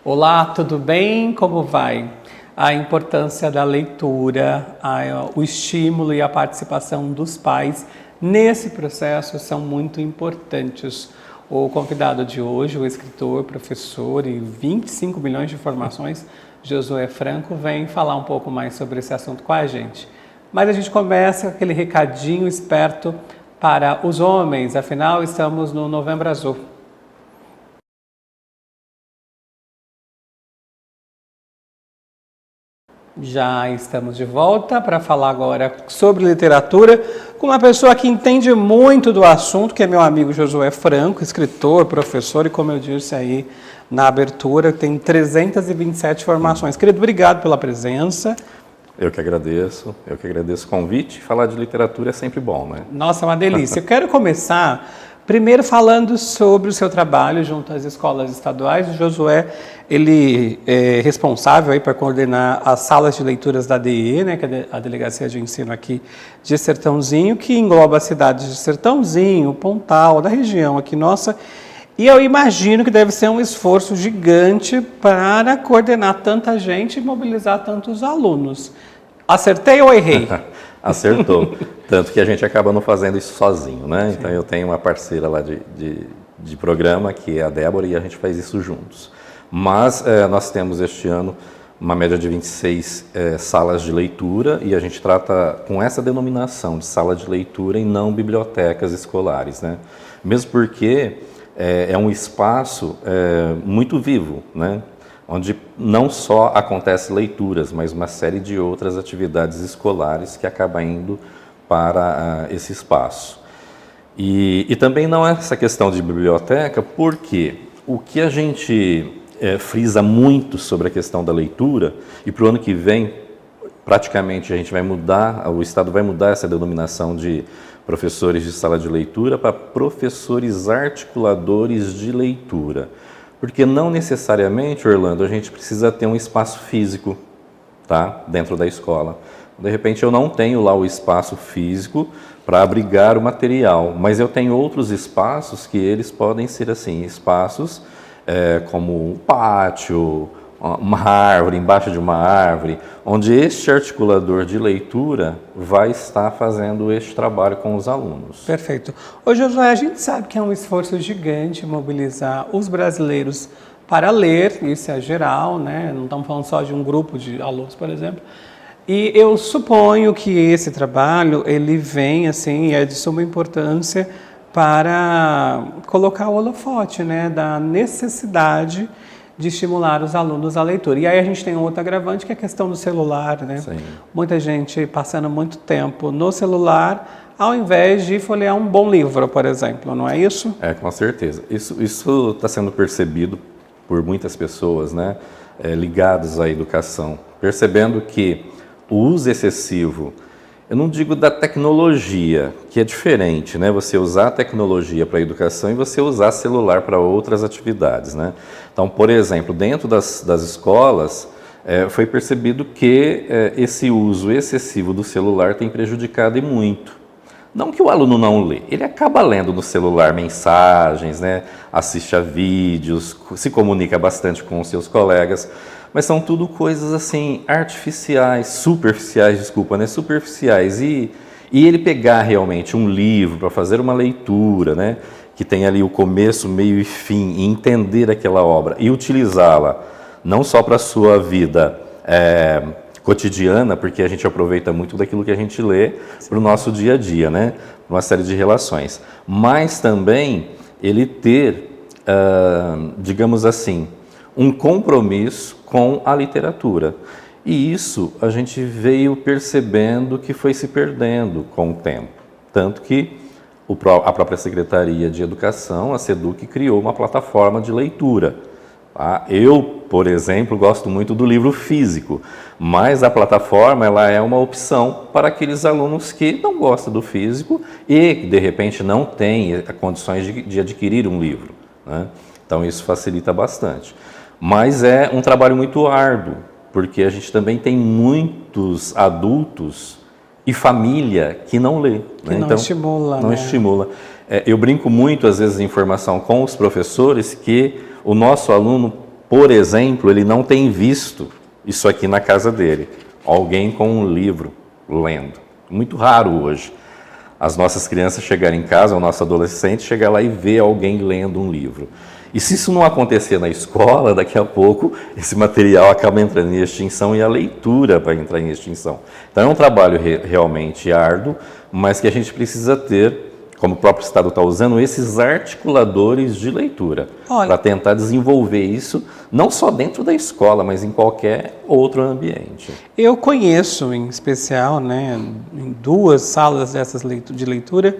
Olá, tudo bem? Como vai? A importância da leitura, o estímulo e a participação dos pais nesse processo são muito importantes. O convidado de hoje, o escritor, professor e 25 milhões de informações, Josué Franco, vem falar um pouco mais sobre esse assunto com a gente. Mas a gente começa com aquele recadinho esperto para os homens, afinal estamos no Novembro Azul. Já estamos de volta para falar agora sobre literatura com uma pessoa que entende muito do assunto, que é meu amigo Josué Franco, escritor, professor e, como eu disse aí na abertura, tem 327 formações. Querido, obrigado pela presença. Eu que agradeço o convite. Falar de literatura é sempre bom, né? Nossa, é uma delícia. Eu quero começar primeiro falando sobre o seu trabalho junto às escolas estaduais. O Josué, ele é responsável aí para coordenar as salas de leituras da DE, né, que é a Delegacia de Ensino aqui de Sertãozinho, que engloba as cidades de Sertãozinho, Pontal, da região aqui nossa. E eu imagino que deve ser um esforço gigante para coordenar tanta gente e mobilizar tantos alunos. Acertei ou errei? Acertou. Tanto que a gente acaba não fazendo isso sozinho, né? Sim. Então eu tenho uma parceira lá de programa, que é a Débora, e a gente faz isso juntos. Mas nós temos este ano uma média de 26 salas de leitura, e a gente trata com essa denominação de sala de leitura e não bibliotecas escolares, né? Mesmo porque é um espaço muito vivo, né? Onde não só acontece leituras, mas uma série de outras atividades escolares que acabam indo para esse espaço. E também não é essa questão de biblioteca, porque o que a gente frisa muito sobre a questão da leitura, e para o ano que vem, praticamente a gente vai mudar, o Estado vai mudar essa denominação de professores de sala de leitura para professores articuladores de leitura. Porque não necessariamente, Orlando, a gente precisa ter um espaço físico, tá, dentro da escola. De repente eu não tenho lá o espaço físico para abrigar o material, mas eu tenho outros espaços que eles podem ser assim, espaços como um pátio, uma árvore, embaixo de uma árvore, onde este articulador de leitura vai estar fazendo este trabalho com os alunos. Perfeito. Ô Josué, a gente sabe que é um esforço gigante mobilizar os brasileiros para ler, isso é geral, né? Não estamos falando só de um grupo de alunos, por exemplo. E eu suponho que esse trabalho, ele vem, assim, é de suma importância para colocar o holofote, né, da necessidade de estimular os alunos à leitura. E aí a gente tem um outro agravante, que é a questão do celular, né? Sim. Muita gente passando muito tempo no celular, ao invés de folhear um bom livro, por exemplo, não é isso? Com certeza. Isso está sendo percebido por muitas pessoas, né, ligadas à educação, percebendo que o uso excessivo, eu não digo da tecnologia, que é diferente, né? Você usar a tecnologia para a educação e você usar celular para outras atividades, né? Então, por exemplo, dentro das escolas, foi percebido que esse uso excessivo do celular tem prejudicado e muito. Não que o aluno não lê, ele acaba lendo no celular mensagens, né? Assiste a vídeos, se comunica bastante com os seus colegas, mas são tudo coisas assim artificiais, superficiais, superficiais. E ele pegar realmente um livro para fazer uma leitura, né, que tem ali o começo, meio e fim, e entender aquela obra e utilizá-la não só para a sua vida cotidiana, porque a gente aproveita muito daquilo que a gente lê para o nosso dia a dia, né, uma série de relações, mas também ele ter, digamos assim, um compromisso com a literatura. E isso a gente veio percebendo que foi se perdendo com o tempo. Tanto que a própria Secretaria de Educação, a SEDUC, criou uma plataforma de leitura. Tá? Eu, por exemplo, gosto muito do livro físico, mas a plataforma ela é uma opção para aqueles alunos que não gostam do físico e, de repente, não têm condições de adquirir um livro, né? Então, isso facilita bastante. Mas é um trabalho muito árduo, porque a gente também tem muitos adultos e família que não lê. Que né? Não então, estimula. Não estimula. Eu brinco muito, às vezes, em formação com os professores, que o nosso aluno por exemplo, ele não tem visto isso aqui na casa dele. Alguém com um livro lendo. Muito raro hoje. As nossas crianças chegarem em casa, o nosso adolescente chegar lá e ver alguém lendo um livro. E se isso não acontecer na escola, daqui a pouco esse material acaba entrando em extinção e a leitura vai entrar em extinção. Então é um trabalho realmente árduo, mas que a gente precisa ter, como o próprio Estado está usando, esses articuladores de leitura, para tentar desenvolver isso, não só dentro da escola, mas em qualquer outro ambiente. Eu conheço, em especial, né, em 2 salas dessas de leitura,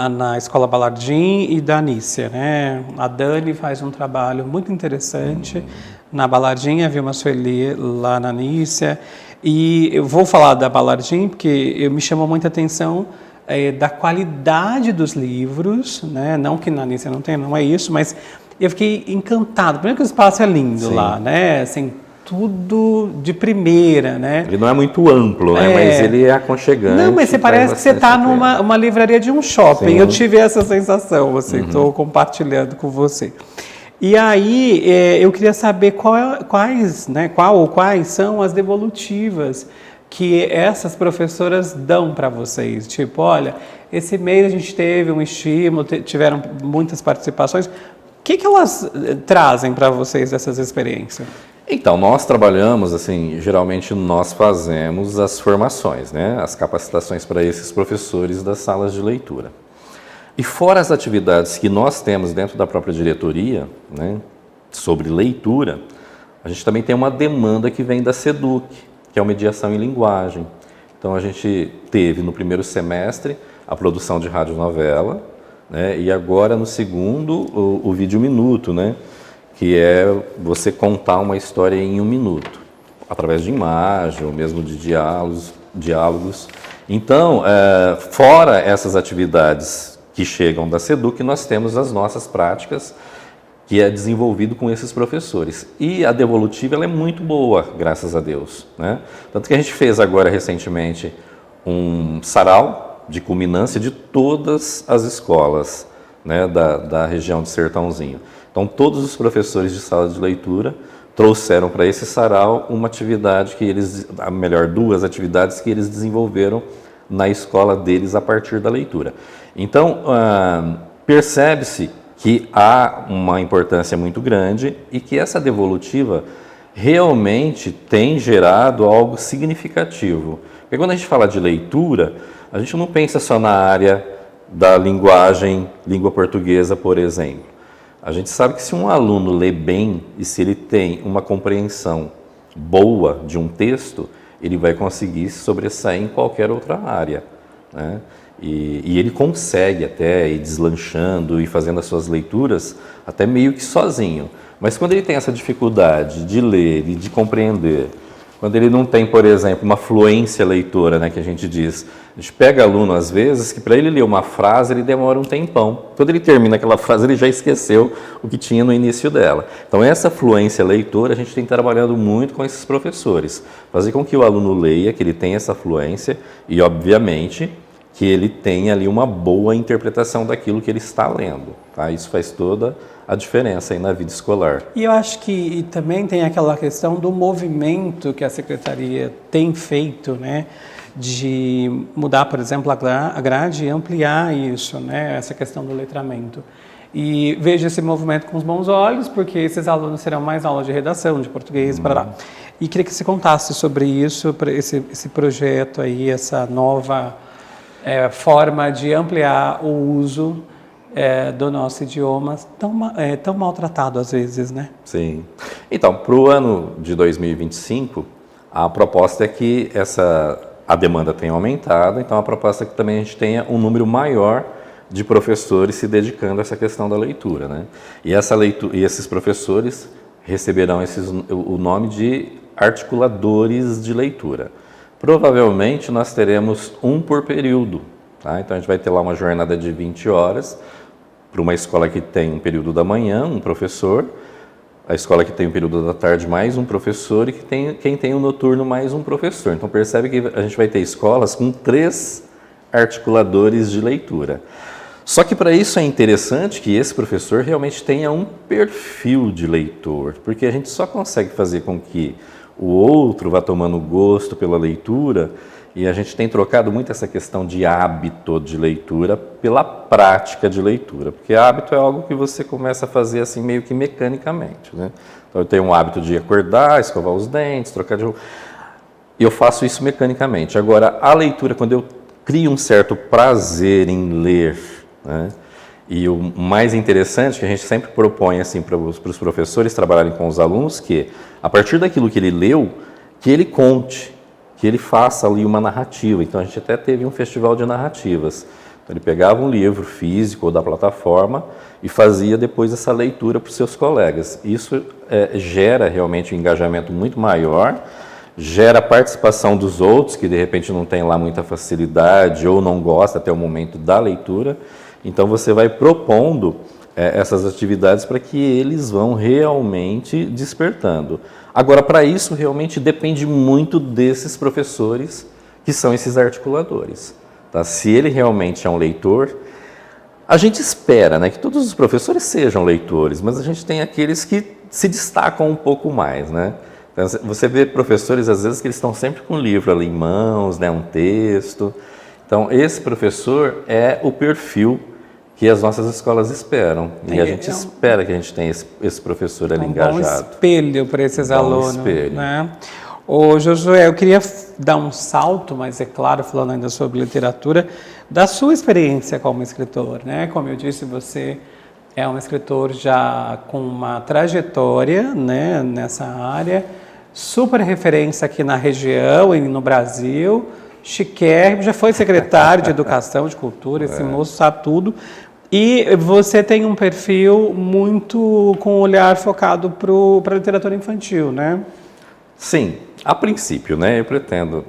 na Escola Balardim e da Anícia, né? A Dani faz um trabalho muito interessante na Balardim, a Vilma Sueli lá na Anícia. E eu vou falar da Balardim porque me chamou muita atenção da qualidade dos livros, né? Não que na Anícia não tenha, não é isso, mas eu fiquei encantado. Primeiro que o espaço é lindo lá, né? Assim, tudo de primeira, né? Ele não é muito amplo, né? Mas ele é aconchegante. Não, mas você parece que você está numa livraria de um shopping. Sim. Eu tive essa sensação, assim, estou compartilhando com você. E aí, eu queria saber quais são as devolutivas que essas professoras dão para vocês. Tipo, olha, esse mês a gente teve um estímulo, tiveram muitas participações. O que elas trazem para vocês dessas experiências? Então, nós trabalhamos, assim, geralmente nós fazemos as formações, né, as capacitações para esses professores das salas de leitura. E fora as atividades que nós temos dentro da própria diretoria, né, sobre leitura, a gente também tem uma demanda que vem da SEDUC, que é a mediação em linguagem. Então, a gente teve no primeiro semestre a produção de radionovela, né, e agora no segundo o vídeo minuto, né, que é você contar uma história em 1 minuto, através de imagem, ou mesmo de diálogos. Então, fora essas atividades que chegam da SEDUC, nós temos as nossas práticas, que é desenvolvido com esses professores. E a devolutiva ela é muito boa, graças a Deus, né? Tanto que a gente fez agora, recentemente, um sarau de culminância de todas as escolas, né, da região de Sertãozinho. Então, todos os professores de sala de leitura trouxeram para esse sarau uma atividade que eles, melhor, 2 atividades que eles desenvolveram na escola deles a partir da leitura. Então, percebe-se que há uma importância muito grande e que essa devolutiva realmente tem gerado algo significativo. Porque quando a gente fala de leitura, a gente não pensa só na área da linguagem, língua portuguesa, por exemplo. A gente sabe que se um aluno lê bem e se ele tem uma compreensão boa de um texto, ele vai conseguir se sobressair em qualquer outra área, né? E ele consegue até ir deslanchando e fazendo as suas leituras até meio que sozinho. Mas quando ele tem essa dificuldade de ler e de compreender, quando ele não tem, por exemplo, uma fluência leitora, né, que a gente diz, a gente pega aluno às vezes que para ele ler uma frase ele demora um tempão. Quando ele termina aquela frase ele já esqueceu o que tinha no início dela. Então essa fluência leitora a gente tem trabalhado muito com esses professores, fazer com que o aluno leia, que ele tenha essa fluência e obviamente que ele tenha ali uma boa interpretação daquilo que ele está lendo, tá? Isso faz toda a diferença aí na vida escolar. E eu acho que também tem aquela questão do movimento que a Secretaria tem feito, né, de mudar, por exemplo, a grade e ampliar isso, né, essa questão do letramento. E vejo esse movimento com os bons olhos, porque esses alunos serão mais aulas de redação, de português, para E queria que você contasse sobre isso, esse projeto aí, essa nova forma de ampliar o uso do nosso idioma, tão maltratado às vezes, né? Sim. Então, para o ano de 2025, a proposta é que a demanda tenha aumentado, então a proposta é que também a gente tenha um número maior de professores se dedicando a essa questão da leitura, né? E esses professores receberão o nome de articuladores de leitura. Provavelmente nós teremos um por período, tá? Então a gente vai ter lá uma jornada de 20 horas, para uma escola que tem um período da manhã, um professor, a escola que tem um período da tarde, mais um professor, e quem tem o noturno, mais um professor. Então percebe que a gente vai ter escolas com 3 articuladores de leitura. Só que para isso é interessante que esse professor realmente tenha um perfil de leitor, porque a gente só consegue fazer com que o outro vá tomando gosto pela leitura, e a gente tem trocado muito essa questão de hábito de leitura pela prática de leitura, porque hábito é algo que você começa a fazer assim meio que mecanicamente, né? Então eu tenho um hábito de acordar, escovar os dentes, trocar de roupa, e eu faço isso mecanicamente. Agora, a leitura, quando eu crio um certo prazer em ler, né? E o mais interessante que a gente sempre propõe assim para os professores trabalharem com os alunos, que a partir daquilo que ele leu, que ele conte, que ele faça ali uma narrativa. Então a gente até teve um festival de narrativas. Então, ele pegava um livro físico ou da plataforma e fazia depois essa leitura para os seus colegas. Isso gera realmente um engajamento muito maior, gera a participação dos outros, que de repente não tem lá muita facilidade ou não gosta até o momento da leitura. Então você vai propondo essas atividades para que eles vão realmente despertando. Agora, para isso, realmente depende muito desses professores que são esses articuladores. Tá? Se ele realmente é um leitor, a gente espera, né, que todos os professores sejam leitores, mas a gente tem aqueles que se destacam um pouco mais, né? Então, você vê professores, às vezes, que eles estão sempre com um livro ali em mãos, né, um texto. Então, esse professor é o perfil que as nossas escolas esperam. E a gente espera que a gente tenha esse professor ali engajado. Um bom espelho para esses alunos. Espelho. Né? Ô, Josué, eu queria dar um salto, mas é claro, falando ainda sobre literatura, da sua experiência como escritor, né? Como eu disse, você é um escritor já com uma trajetória, né, nessa área, super referência aqui na região e no Brasil, chiquérrimo, já foi secretário de Educação, de Cultura, esse moço sabe tudo. E você tem um perfil muito com um olhar focado para a literatura infantil, né? Sim, a princípio, né? Eu pretendo.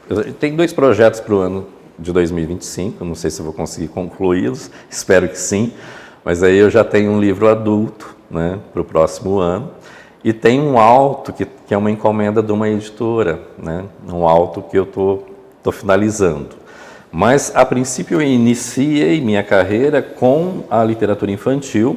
Eu tenho 2 projetos para o ano de 2025, não sei se eu vou conseguir concluí-los, espero que sim, mas aí eu já tenho um livro adulto, né, para o próximo ano. E tem um auto que é uma encomenda de uma editora, né? Um auto que eu estou finalizando. Mas, a princípio, eu iniciei minha carreira com a literatura infantil.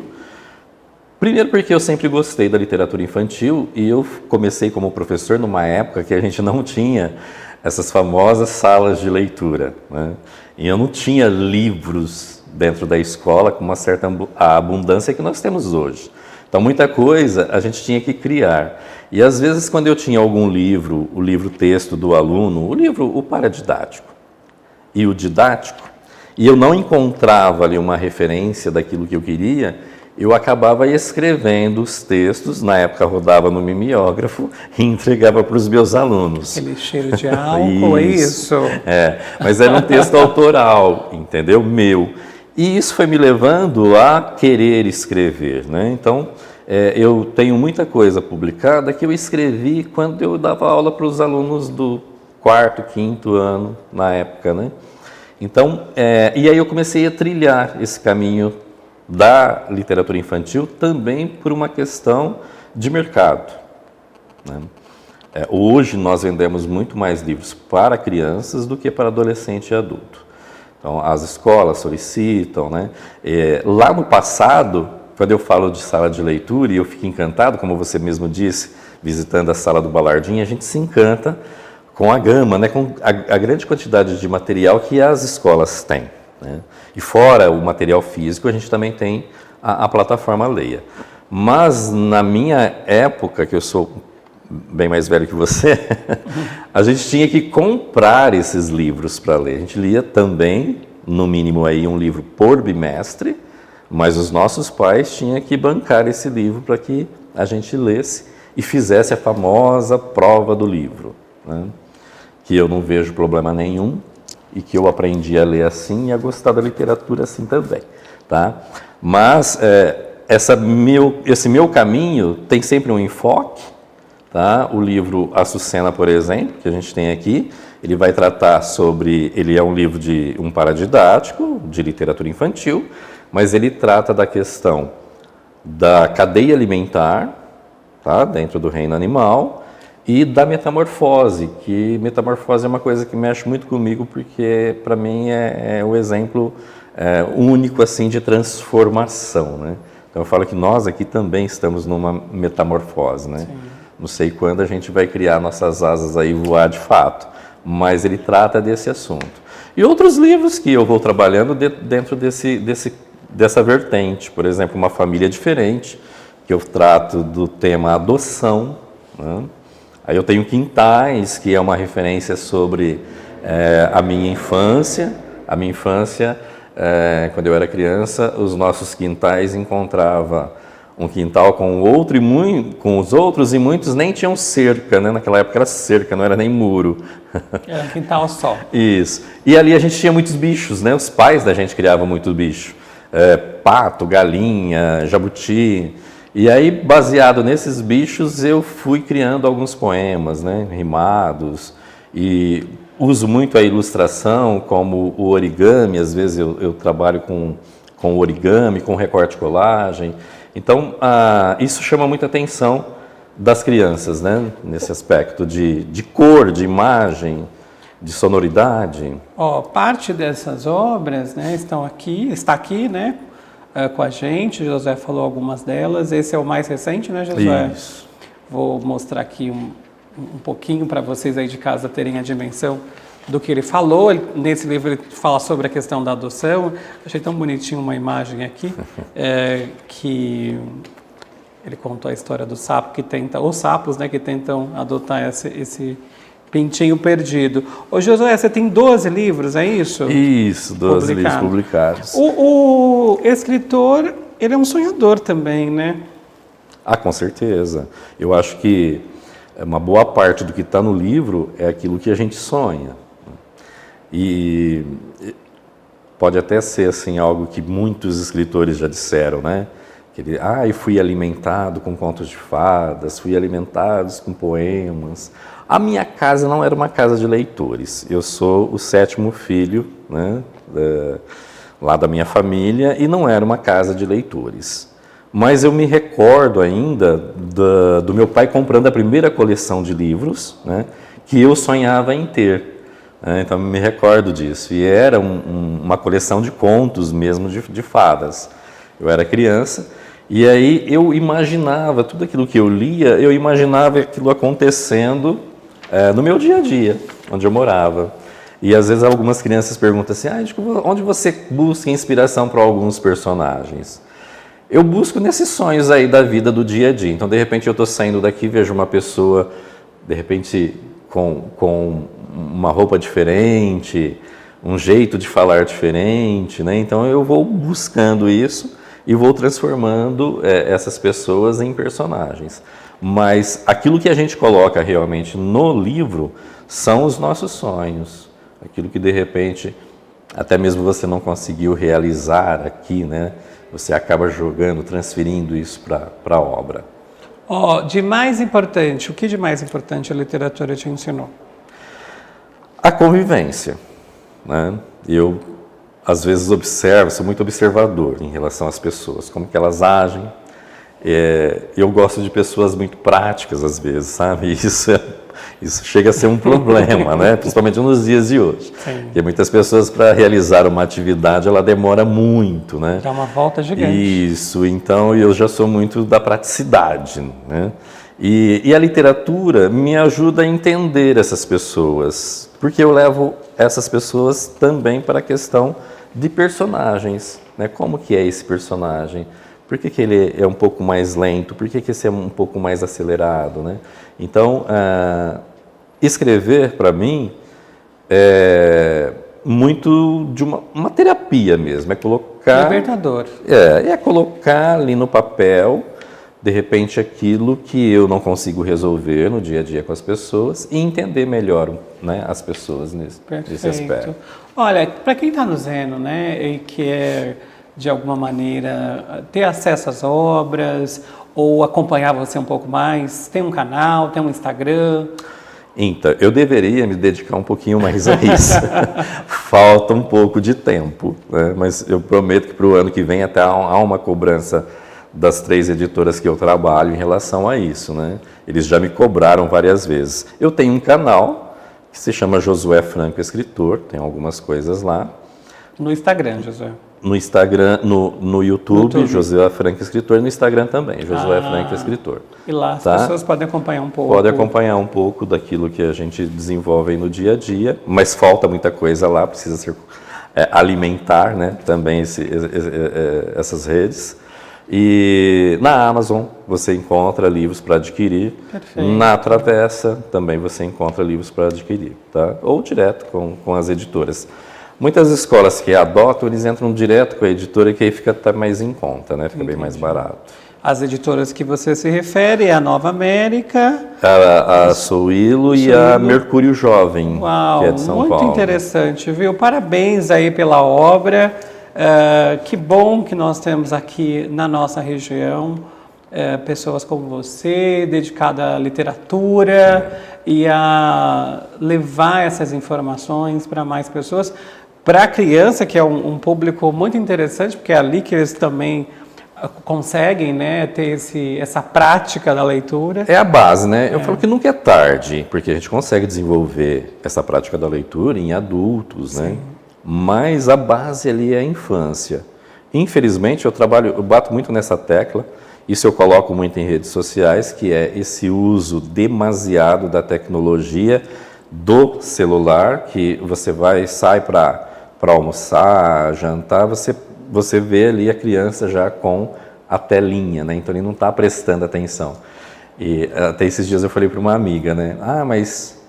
Primeiro porque eu sempre gostei da literatura infantil e eu comecei como professor numa época que a gente não tinha essas famosas salas de leitura, né? E eu não tinha livros dentro da escola com uma certa abundância que nós temos hoje. Então, muita coisa a gente tinha que criar. E, às vezes, quando eu tinha algum livro, o livro-texto do aluno, o paradidático e o didático, e eu não encontrava ali uma referência daquilo que eu queria, eu acabava escrevendo os textos, na época rodava no mimeógrafo, e entregava para os meus alunos. Aquele cheiro de álcool, é isso? Mas era um texto autoral, entendeu? Meu. E isso foi me levando a querer escrever, né? Então, eu tenho muita coisa publicada que eu escrevi quando eu dava aula para os alunos do 4º, 5º ano, na época, né? Então, e aí eu comecei a trilhar esse caminho da literatura infantil também por uma questão de mercado, né? Hoje nós vendemos muito mais livros para crianças do que para adolescente e adulto. Então, as escolas solicitam, né? Lá no passado, quando eu falo de sala de leitura, e eu fico encantado, como você mesmo disse, visitando a sala do Balardim, a gente se encanta com a gama, né? Com a grande quantidade de material que as escolas têm, né? E fora o material físico, a gente também tem a plataforma Leia. Mas, na minha época, que eu sou bem mais velho que você, a gente tinha que comprar esses livros para ler. A gente lia também, no mínimo, aí, um livro por bimestre, mas os nossos pais tinham que bancar esse livro para que a gente lesse e fizesse a famosa prova do livro, né? Que eu não vejo problema nenhum e que eu aprendi a ler assim e a gostar da literatura assim também, tá? Mas esse meu caminho tem sempre um enfoque. Tá? O livro Açucena, por exemplo, que a gente tem aqui, ele vai tratar sobre... Ele é um livro de um paradidático, de literatura infantil, mas ele trata da questão da cadeia alimentar, tá? Dentro do reino animal, e da metamorfose, que metamorfose é uma coisa que mexe muito comigo, porque, para mim, é o exemplo único assim de transformação, né? Então eu falo que nós aqui também estamos numa metamorfose, né? Sim. Não sei quando a gente vai criar nossas asas aí e voar de fato, mas ele trata desse assunto. E outros livros que eu vou trabalhando dentro dessa vertente, por exemplo, Uma Família Diferente, que eu trato do tema adoção, né? Aí eu tenho Quintais, que é uma referência sobre a minha infância. A minha infância, quando eu era criança, os nossos quintais encontrava um quintal com outro com os outros, e muitos nem tinham cerca, né? Naquela época era cerca, não era nem muro. Era um quintal só. Isso. E ali a gente tinha muitos bichos, né? Os pais da gente criavam muito bicho. Pato, galinha, jabuti. E aí, baseado nesses bichos, eu fui criando alguns poemas, né? Rimados. E uso muito a ilustração, como o origami. Às vezes eu trabalho com origami, com recorte colagem. Então, isso chama muita atenção das crianças, né? Nesse aspecto de cor, de imagem, de sonoridade. Parte dessas obras, né, está aqui, né, com a gente. Josué falou algumas delas. Esse é o mais recente, né, Josué? Isso. Vou mostrar aqui um pouquinho para vocês aí de casa terem a dimensão do que ele falou. Nesse livro ele fala sobre a questão da adoção. Achei tão bonitinho uma imagem aqui, que ele contou a história do sapo os sapos, né, que tentam adotar esse pintinho perdido. Ô Josué, você tem 12 livros, é isso? Isso, 12 livros publicados. O escritor, ele é um sonhador também, né? Com certeza. Eu acho que uma boa parte do que está no livro é aquilo que a gente sonha. E pode até ser assim, algo que muitos escritores já disseram, né? Eu fui alimentado com contos de fadas, fui alimentado com poemas. A minha casa não era uma casa de leitores. Eu sou o 7º filho, né, lá da minha família, e não era uma casa de leitores. Mas eu me recordo ainda do meu pai comprando a primeira coleção de livros, né, que eu sonhava em ter. Então, me recordo disso. E era uma coleção de contos mesmo, de fadas. Eu era criança, e aí eu imaginava, tudo aquilo que eu lia, eu imaginava aquilo acontecendo no meu dia a dia, onde eu morava. E às vezes algumas crianças perguntam assim, onde você busca inspiração para alguns personagens? Eu busco nesses sonhos aí da vida do dia a dia. Então, de repente, eu estou saindo daqui, vejo uma pessoa, de repente, com uma roupa diferente, um jeito de falar diferente, né? Então eu vou buscando isso e vou transformando essas pessoas em personagens. Mas aquilo que a gente coloca realmente no livro são os nossos sonhos, aquilo que de repente até mesmo você não conseguiu realizar aqui, né? Você acaba jogando, transferindo isso para a obra. De mais importante, o que de mais importante a literatura te ensinou? A convivência, né? Eu, às vezes, sou muito observador em relação às pessoas, como que elas agem. Eu gosto de pessoas muito práticas, às vezes, sabe? Isso chega a ser um problema, né? Principalmente nos dias de hoje. Sim. Porque muitas pessoas, para realizar uma atividade, ela demora muito, né? Dá uma volta gigante. Isso, então eu já sou muito da praticidade, né? E a literatura me ajuda a entender essas pessoas, porque eu levo essas pessoas também para a questão de personagens, né? Como que é esse personagem? Por que ele é um pouco mais lento? Por que esse é um pouco mais acelerado, né? Então, escrever, para mim, é muito de uma terapia mesmo. É colocar... Libertador. É colocar ali no papel, de repente, aquilo que eu não consigo resolver no dia a dia com as pessoas e entender melhor, né, as pessoas nesse aspecto. Olha, para quem está nos vendo, né, e quer, de alguma maneira, ter acesso às obras ou acompanhar você um pouco mais, tem um canal, tem um Instagram? Então, eu deveria me dedicar um pouquinho mais a isso. Falta um pouco de tempo, né? Mas eu prometo que para o ano que vem até há uma cobrança das 3 editoras que eu trabalho em relação a isso, né? Eles já me cobraram várias vezes. Eu tenho um canal que se chama Josué Franco Escritor, tem algumas coisas lá. No Instagram, Josué. No Instagram, no YouTube, Josué Franco Escritor, no Instagram também, Josué Ah. Franco Escritor. E lá as Tá? pessoas podem acompanhar um pouco. Pode acompanhar um pouco daquilo que a gente desenvolve aí no dia a dia, mas falta muita coisa lá, precisa ser alimentar, né, também essas redes. E na Amazon você encontra livros para adquirir. Perfeito. Na Travessa também você encontra livros para adquirir, tá? Ou direto com as editoras. Muitas escolas que adotam, eles entram direto com a editora, que aí fica até mais em conta, né? Fica bem mais barato. As editoras que você se refere é a Nova América. A Souilo e a Mercúrio Jovem, Uau, que é de São muito Paulo. interessante, viu? Parabéns aí pela obra. Que bom que nós temos aqui na nossa região pessoas como você, dedicada à literatura e a levar essas informações para mais pessoas. Para a criança, que é um público muito interessante, porque é ali que eles também conseguem, né, ter essa prática da leitura. É a base, né? Eu falo que nunca é tarde, porque a gente consegue desenvolver essa prática da leitura em adultos, né? Mas a base ali é a infância. Infelizmente, eu bato muito nessa tecla, isso eu coloco muito em redes sociais, que é esse uso demasiado da tecnologia, do celular, que você sai para almoçar, jantar, você vê ali a criança já com a telinha, né? Então ele não está prestando atenção. E até esses dias eu falei para uma amiga, né? Mas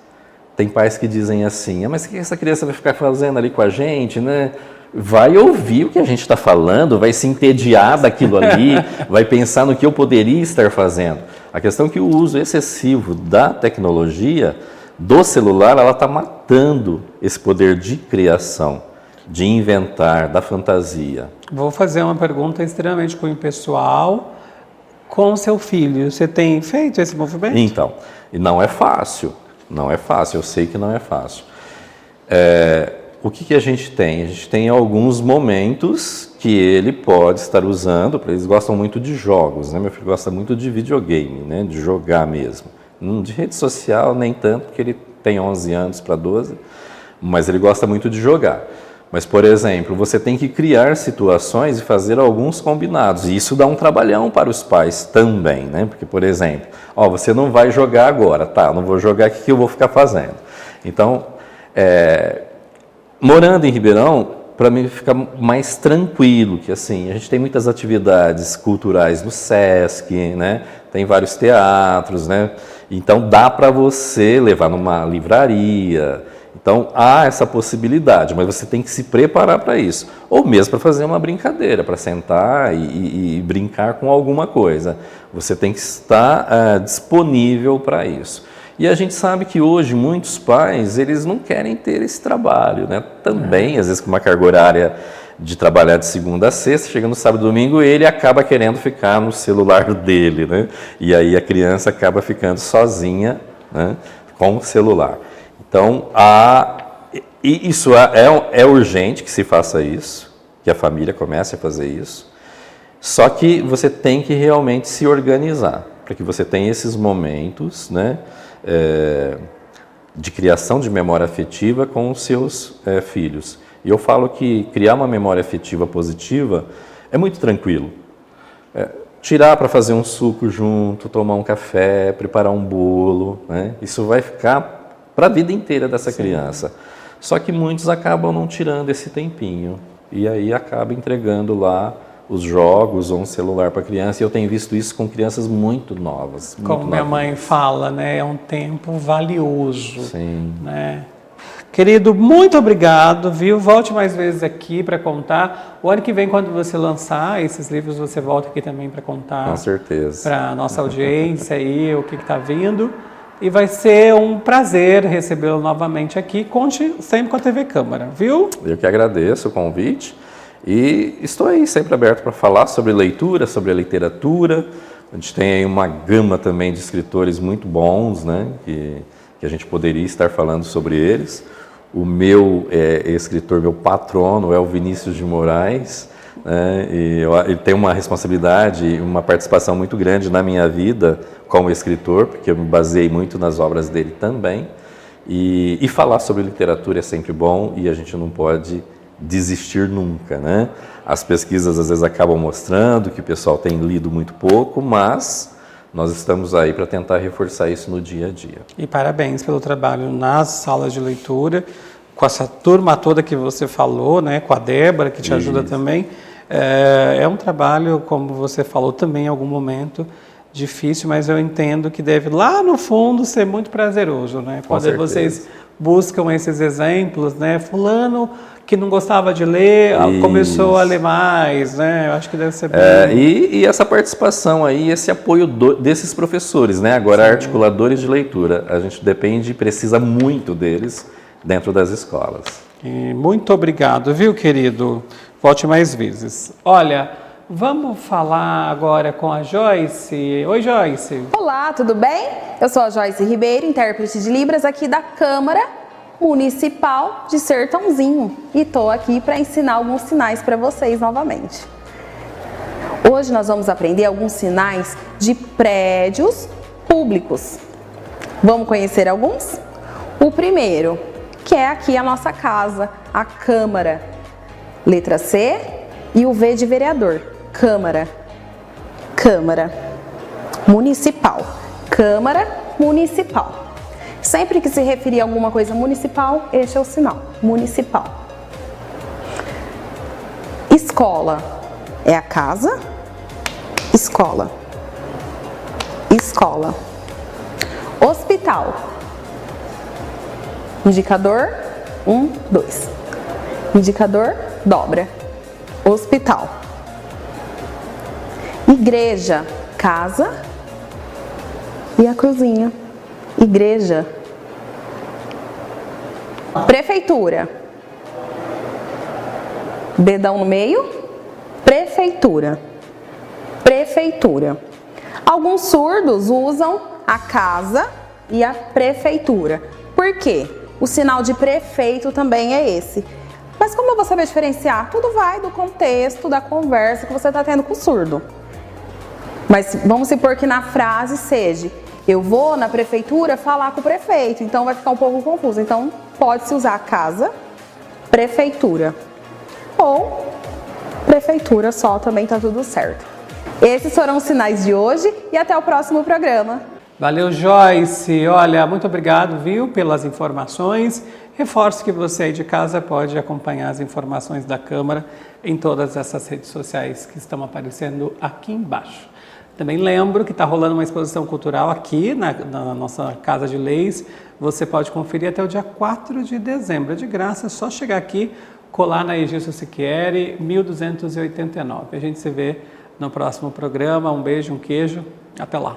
tem pais que dizem assim, mas o que essa criança vai ficar fazendo ali com a gente, né? Vai ouvir o que a gente está falando, vai se entediar daquilo ali, vai pensar no que eu poderia estar fazendo. A questão é que o uso excessivo da tecnologia, do celular, ela está matando esse poder de criação, de inventar, da fantasia. Vou fazer uma pergunta extremamente cunho pessoal. Com seu filho, você tem feito esse movimento? Então, não é fácil, eu sei que não é fácil. O que a gente tem? A gente tem alguns momentos que ele pode estar usando, eles gostam muito de jogos, né? Meu filho gosta muito de videogame, né? De jogar mesmo. De rede social nem tanto, porque ele tem 11 anos para 12, mas ele gosta muito de jogar. Mas, por exemplo, você tem que criar situações e fazer alguns combinados. E isso dá um trabalhão para os pais também, né? Porque, por exemplo, você não vai jogar agora, tá? Não vou jogar, o que eu vou ficar fazendo? Então, morando em Ribeirão, para mim fica mais tranquilo, que assim, a gente tem muitas atividades culturais no SESC, né? Tem vários teatros, né? Então dá para você levar numa livraria. Então há essa possibilidade, mas você tem que se preparar para isso. Ou mesmo para fazer uma brincadeira, para sentar e brincar com alguma coisa. Você tem que estar disponível para isso. E a gente sabe que hoje muitos pais, eles não querem ter esse trabalho, né? Também, às vezes com uma carga horária de trabalhar de segunda a sexta, chega no sábado e domingo, ele acaba querendo ficar no celular dele, né? E aí a criança acaba ficando sozinha, né, com o celular. Então, isso é urgente que se faça isso, que a família comece a fazer isso, só que você tem que realmente se organizar, para que você tenha esses momentos, né, de criação de memória afetiva com os seus filhos. E eu falo que criar uma memória afetiva positiva é muito tranquilo. Tirar para fazer um suco junto, tomar um café, preparar um bolo, né? Isso vai ficar para a vida inteira dessa criança. Só que muitos acabam não tirando esse tempinho e aí acaba entregando lá os jogos ou um celular para a criança. E eu tenho visto isso com crianças muito novas. Como minha mãe fala, né? É um tempo valioso. Sim. Né? Querido, muito obrigado, viu? Volte mais vezes aqui para contar. O ano que vem, quando você lançar esses livros, você volta aqui também para contar. Com certeza. Para a nossa audiência aí, o que está vindo. E vai ser um prazer recebê-lo novamente aqui. Conte sempre com a TV Câmara, viu? Eu que agradeço o convite e estou aí sempre aberto para falar sobre leitura, sobre a literatura. A gente tem aí uma gama também de escritores muito bons, né? Que a gente poderia estar falando sobre eles. O meu escritor, meu patrono, é o Vinícius de Moraes. E ele tem uma responsabilidade, uma participação muito grande na minha vida como escritor, porque eu me baseei muito nas obras dele também. E falar sobre literatura é sempre bom e a gente não pode desistir nunca, né? As pesquisas às vezes acabam mostrando que o pessoal tem lido muito pouco, mas nós estamos aí para tentar reforçar isso no dia a dia. E parabéns pelo trabalho nas salas de leitura, com essa turma toda que você falou, né? Com a Débora, que te ajuda também. É um trabalho, como você falou também em algum momento, difícil, mas eu entendo que deve, lá no fundo, ser muito prazeroso, né? Quando vocês buscam esses exemplos, né? Fulano que não gostava de ler, começou a ler mais, né? Eu acho que deve ser bem... E essa participação aí, esse apoio desses professores, né? Agora, articuladores de leitura, a gente depende e precisa muito deles dentro das escolas. E muito obrigado, viu, querido? Volte mais vezes. Olha, vamos falar agora com a Joyce. Oi, Joyce. Olá, tudo bem? Eu sou a Joyce Ribeiro, intérprete de Libras aqui da Câmara Municipal de Sertãozinho. E estou aqui para ensinar alguns sinais para vocês novamente. Hoje nós vamos aprender alguns sinais de prédios públicos. Vamos conhecer alguns? O primeiro, que é aqui a nossa casa, a Câmara. Letra C e o V de vereador. Câmara. Câmara Municipal. Câmara Municipal. Sempre que se referir a alguma coisa municipal, este é o sinal. Municipal. Escola é a casa. Escola. Escola. Hospital. Indicador 1, 2. Indicador dobra. Hospital. Igreja, casa e a cruzinha. Igreja. Prefeitura. Dedão no meio. Prefeitura. Prefeitura. Alguns surdos usam a casa e a prefeitura. Por quê? O sinal de prefeito também é esse. Mas como eu vou saber diferenciar? Tudo vai do contexto da conversa que você está tendo com o surdo. Mas vamos supor que na frase seja: eu vou na prefeitura falar com o prefeito, então vai ficar um pouco confuso. Então pode-se usar casa, prefeitura. Ou prefeitura só, também está tudo certo. Esses foram os sinais de hoje e até o próximo programa. Valeu, Joyce. Olha, muito obrigado, viu, pelas informações. Reforço que você aí de casa pode acompanhar as informações da Câmara em todas essas redes sociais que estão aparecendo aqui embaixo. Também lembro que está rolando uma exposição cultural aqui na nossa Casa de Leis. Você pode conferir até o dia 4 de dezembro. É de graça, é só chegar aqui, colar na Egílcio Siquieri, 1289. A gente se vê no próximo programa. Um beijo, um queijo. Até lá.